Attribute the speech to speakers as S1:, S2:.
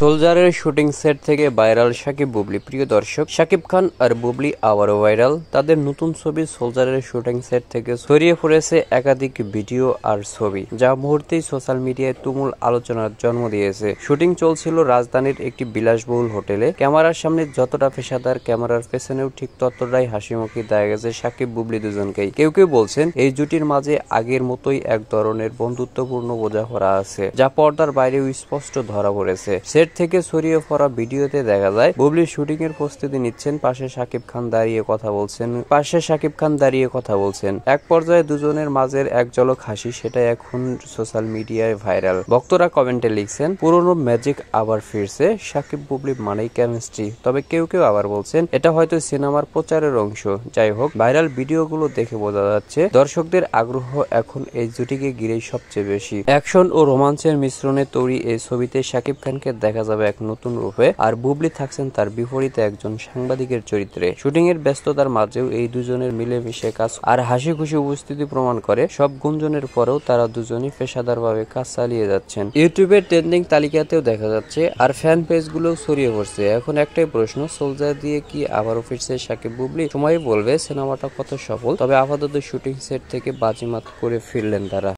S1: সোলজারের shooting set থেকে viral Shakib Bubly. প্রিয় দর্শক, সাকিব খান আর বুবলি আবারও ভাইরাল। তাদের নতুন ছবি সোলজারের শুটিং সেট থেকে ছড়িয়ে পড়েছে একাধিক ভিডিও আর ছবি, যা মুহূর্তেই সোশ্যাল মিডিয়ায় তুমুল আলোচনার জন্ম দিয়েছে। শুটিং চলছিল রাজধানীর একটি বিলাসবহুল হোটেলে। ক্যামেরার সামনে যতটা পেশাদার, ক্যামেরার পেছনেও ঠিক ততটাই হাসিমুখী দেখা গেছে সাকিব বুবলি দুজনকেই। কেউ কেউ বলছেন এই জুটির মাঝে আগের মতোই এক ধরনের বন্ধুত্বপূর্ণ বোঝাপড়া আছে, যা পর্দার বাইরেও স্পষ্ট ধরা পড়েছে। সেট থেকে ছড়িয়ে পড়া ভিডিওতে দেখা যায় বুবলি শুটিং এর প্রস্তুতি নিচ্ছেন, পাশে সাকিব খান দাঁড়িয়ে কথা বলছেন। এক পর্যায়ে দুজনের মাঝের এক ঝলক হাসি, সেটা এখন সোশ্যাল মিডিয়ায় ভাইরাল। ভক্তরা কমেন্টে লিখছেন, পুরনো ম্যাজিক আবার ফিরছে, সাকিব বুবলি মানেই কেমিস্ট্রি। তবে কেউ কেউ আবার বলছেন এটা হয়তো সিনেমার প্রচারের অংশ। যাই হোক, ভাইরাল ভিডিওগুলো দেখে বোঝা যাচ্ছে দর্শকদের আগ্রহ এখন এই জুটিকে ঘিরেই সবচেয়ে বেশি। অ্যাকশন ও রোমাঞ্চের মিশ্রণে তৈরি এই ছবিতে সাকিব খানকে দেখা যাবে এক নতুন রূপে, আর বুবলি থাকছেন তার বিপরীতে একজন সাংবাদিকের চরিত্রে। শুটিং এর ব্যস্ততার মাঝেও এই দুজনের মিলেমিশে কাজ আর হাসি খুশি উপস্থিতি প্রমাণ করে সব গুঞ্জনের পরেও তারা দুজনই পেশাদারভাবে কাজ চালিয়ে যাচ্ছেন। ইউটিউবের ট্রেন্ডিং তালিকাতেও দেখা যাচ্ছে, আর ফ্যান পেজ গুলোও ছড়িয়ে পড়ছে। এখন একটাই প্রশ্ন, সোলজার দিয়ে কি আবারও ফিরছে সাকিব বুবলি? সময় বলবে সিনেমাটা কত সফল। তবে আপাতত শুটিং সেট থেকে বাজিমাত করে ফিরলেন তারা।